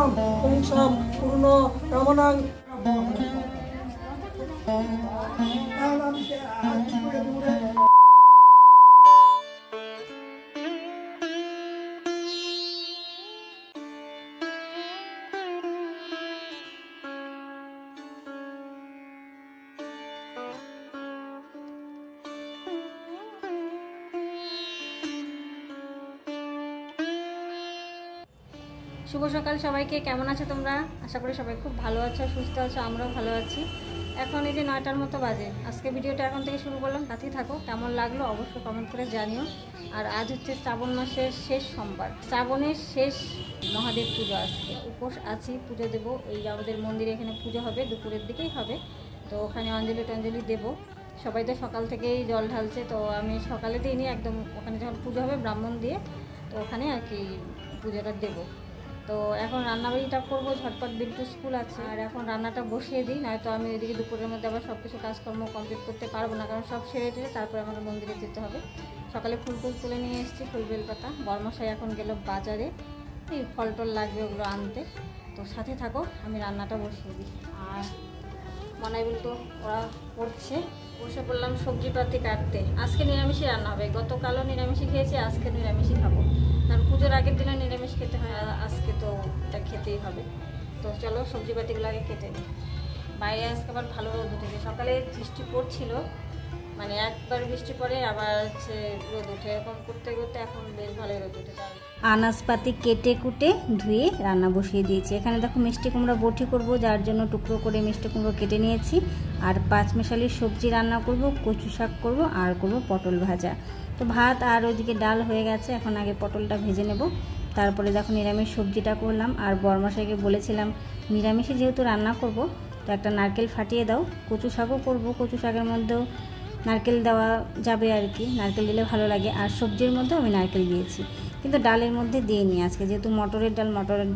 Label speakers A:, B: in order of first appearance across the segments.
A: পুংসাম পুংসাম পূর্ণ রমণাং
B: শুভ সকাল সবাইকে। কেমন আছো তোমরা? আশা করি সবাই খুব ভালো আছো, সুস্থ আছো, আমরাও ভালো আছি। এখন এই যে 9টার মতো বাজে। আজকে ভিডিওটা এখন থেকে শুরু করলাম, তাতেই থাকো। কেমন লাগলো অবশ্যই কমেন্ট করে জানিও। আর আজ হচ্ছে শ্রাবণ মাসের শেষ সোমবার, শ্রাবণের শেষ মহাদেব পুজো। আজকে উপোস আছি, পুজো দেবো। এই আমাদের মন্দিরে এখানে পুজো হবে, দুপুরের দিকেই হবে। তো ওখানে অঞ্জলি দেবো। সবাই তো সকাল থেকেই জল ঢালছে, তো আমি সকালে দিইনি, একদম ওখানে যখন পুজো হবে ব্রাহ্মণ দিয়ে, তো ওখানে আর কি পুজোটা দেবো। তো এখন রান্নাবাড়িটা করবো, ঝটপট বিল্টু স্কুল আছে। আর এখন রান্নাটা বসিয়ে দিই, নয়তো আমি ওইদিকে দুপুরের মধ্যে আবার সব কিছু কাজকর্ম কমপ্লিট করতে পারবো না, কারণ সব সেরে টেরে তারপরে আমাকে মন্দিরে যেতে হবে। সকালে ফুল তুলে নিয়ে এসেছি, ফুল বেলপাতা। বরমশাই এখন গেল বাজারে, এই ফল টল লাগবে ওগুলো আনতে। তো সাথে থাকো, আমি রান্নাটা বসিয়ে দিই। আর মনে বিল্টু ওরা পড়ছে, বসে পড়লাম সবজিপাতি কাটতে। আজকে নিরামিষই রান্না হবে, গতকালও নিরামিষই খেয়েছি, আজকে নিরামিষই খাবো। কারণ পুজোর আগের দিনে নিরামিষ খেতে হয়, আজকে তো এটা খেতেই হবে। তো চলো সবজিপাতিগুলো আগে কেটে নিই। বাইরে আজকে আবার ভালো রোদ উঠেছে। সকালে বৃষ্টি পড়ছিল, মানে একবার বৃষ্টি পড়ে আবার হচ্ছে রোদ উঠে, এরকম করতে করতে এখন বেশ ভালোই রোদ উঠে যায়। আনাজপাতি কেটে কুটে ধুয়ে রান্না বসিয়ে দিয়েছি। এখানে দেখো মিষ্টি কুমড়া বটি করব, যার জন্য টুকরো করে মিষ্টি কুমড়ো কেটে নিয়েছি। আর 5 মেশালি সবজি রান্না করব, কচু শাক করব, আর করব পটল ভাজা। তো ভাত আর ওইদিকে ডাল হয়ে গেছে, এখন আগে পটলটা ভেজে নেব। তারপরে দেখো নিরামিষ সবজিটা করলাম। আর বরমশাইকে বলেছিলাম নিরামিষে যেহেতু রান্না করব, তো একটা নারকেল ফাটিয়ে দাও। কচু শাকও করব, কচু শাকের মধ্যেও নারকেল দেওয়া যাবে আর কি, নারকেল দিলে ভালো লাগে। আর সবজির মধ্যেও আমি নারকেল দিয়েছি, কিন্তু ডালের মধ্যে দিইনি আজকে, যেহেতু মটরের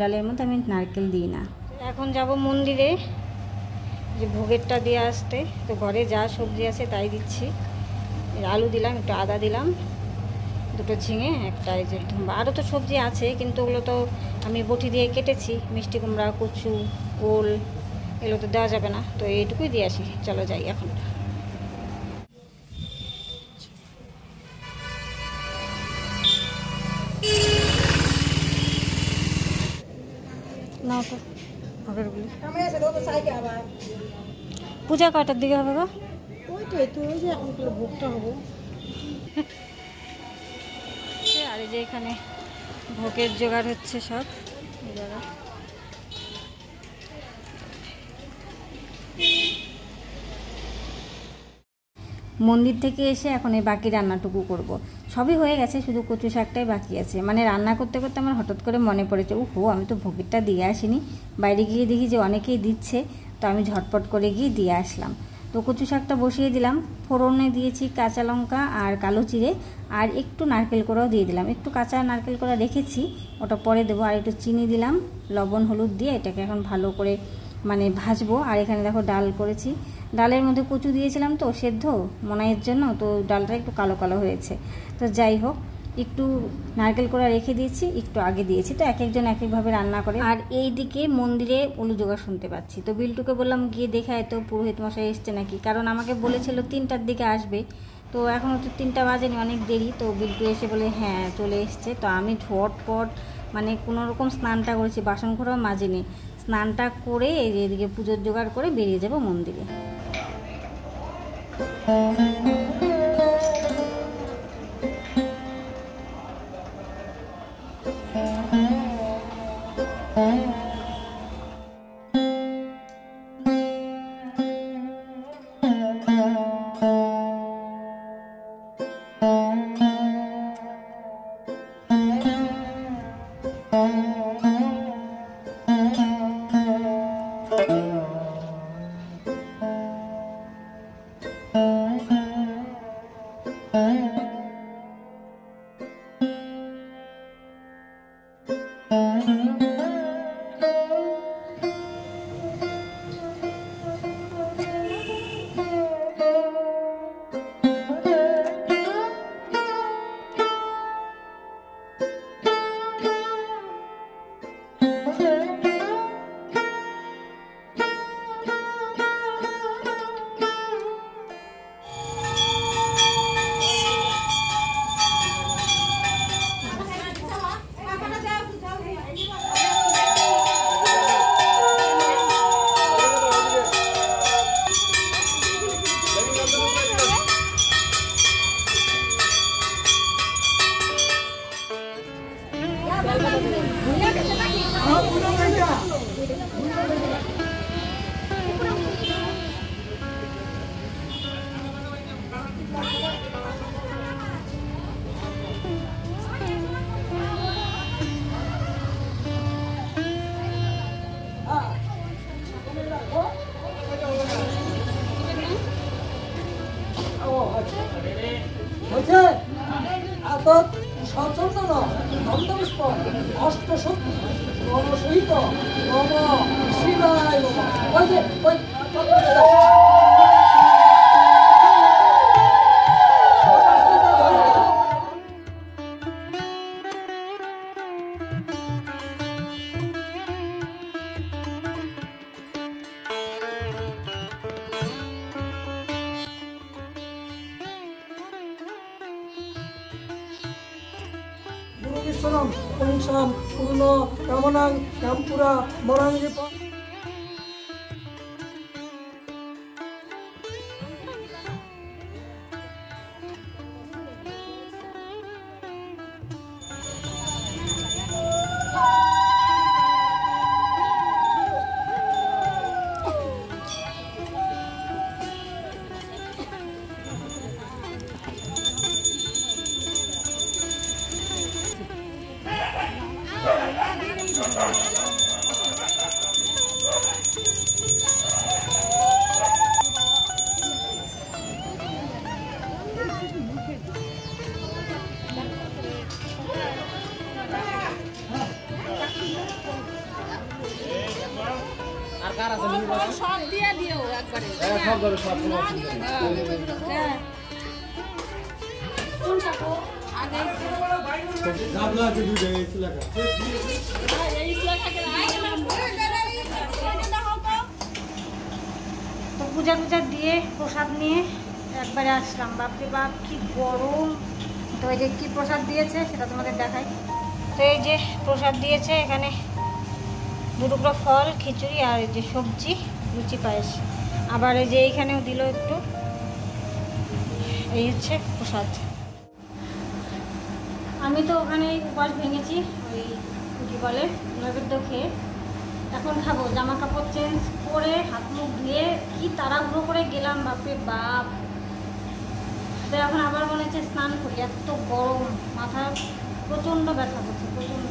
B: ডালের মধ্যে আমি নারকেল দিই না। এখন যাব মন্দিরে, যে ভোগেরটা দিয়ে আসতে। তো ঘরে যা সবজি আছে তাই দিচ্ছি। আলু দিলাম, একটু আদা দিলাম, দুটো ঝিঙে, একটা এই যে ধুম্বা। আরও তো সবজি আছে, কিন্তু ওগুলো তো আমি বটি দিয়ে কেটেছি। মিষ্টি কুমড়া, কচু, ওল, এগুলো তো দেওয়া যাবে না, তো এইটুকুই দিয়ে আসি। চলো যাই এখন। না তো পূজা কয়টার দিকে হবে গো? ভোগটা হবে। আর এই যে এখানে ভোগের জোগাড় হচ্ছে সব। মন্দির থেকে এসে এখন এই বাকি রান্নাটুকু করব। সবই হয়ে গেছে, শুধু কচু শাকটাই বাকি আছে। মানে রান্না করতে করতে আমার হঠাৎ করে মনে পড়েছে, আমি তো ভোগেরটা দিয়ে আসিনি। বাইরে গিয়ে দেখি যে অনেকেই দিচ্ছে, তো আমি ঝটপট করে গিয়ে দিয়ে আসলাম। তো কচু শাকটা বসিয়ে দিলাম, ফোড়নে দিয়েছি কাঁচা লঙ্কা আর কালো জিরে, আর একটু নারকেল কোড়াও দিয়ে দিলাম। একটু কাঁচা নারকেল কোড়া রেখেছি, ওটা পরে দেবো। আর একটু চিনি দিলাম, লবণ হলুদ দিয়ে এটাকে এখন ভালো করে মানে ভাজবো। আর এখানে দেখো ডাল করেছি, ডালের মধ্যে কচু দিয়েছিলাম তো সেদ্ধ মনাইয়ের জন্য, তো ডালটা একটু কালো কালো হয়েছে। তো যাই হোক, একটু নারকেল কোড়া রেখে দিয়েছি, একটু আগে দিয়েছি। তো এক একজন এক একভাবে রান্না করে। আর এই দিকে মন্দিরে উলু জোগাড় শুনতে পাচ্ছি। তো বিল্টুকে বললাম গিয়ে দেখে তো পুরোহিত মশাই এসছে নাকি, কারণ আমাকে বলেছিল 3টার দিকে আসবে। তো এখনও তো 3টা বাজেনি, অনেক দেরি। তো বিল্টু এসে বলে হ্যাঁ চলে এসছে। তো আমি ঝটপট মানে কোনোরকম স্নানটা করেছি, বাসন ঘরেও মাজিনি। স্নানটা করে এদিকে পুজোর জোগাড় করে বেরিয়ে যাব মন্দিরে।
A: বলছে এত সচন্দন নন্দপুষ্প অষ্টশক্তি নম সহিত নম শিবায় নমঃ। ওই যে ওই গুরু বিশ্বনাম পুংসাম পূর্ণ রমণাং রামপুরা মরাঙ্গি।
C: সব দিয়ে দিও একবারে
B: তো পূজা টুজা দিয়ে প্রসাদ নিয়ে একবারে আসলাম। বাপরে বাপ কি গরম। তো এই যে কি প্রসাদ দিয়েছে সেটা তোমাদের দেখাই। তো এই যে প্রসাদ দিয়েছে, এখানে 2 টুকরো ফল, খিচুড়ি আর এই যে সবজি, লুচি পায়েস। আবার এই যে এইখানেও দিল একটু। এই হচ্ছে প্রসাদ। আমি তো ওখানে উপবাস ভেঙেছি, ওই কি বলে নৈবেদ্য খেয়ে। এখন খাবো। জামা কাপড় চেঞ্জ করে হাত মুখ ধুয়ে কি তাড়াহুড়ো করে গেলাম, বাপরে বাপ। তো এখন আবার মনে হচ্ছে স্নান করি, এত গরম, মাথা প্রচণ্ড ব্যথা করছে, প্রচণ্ড।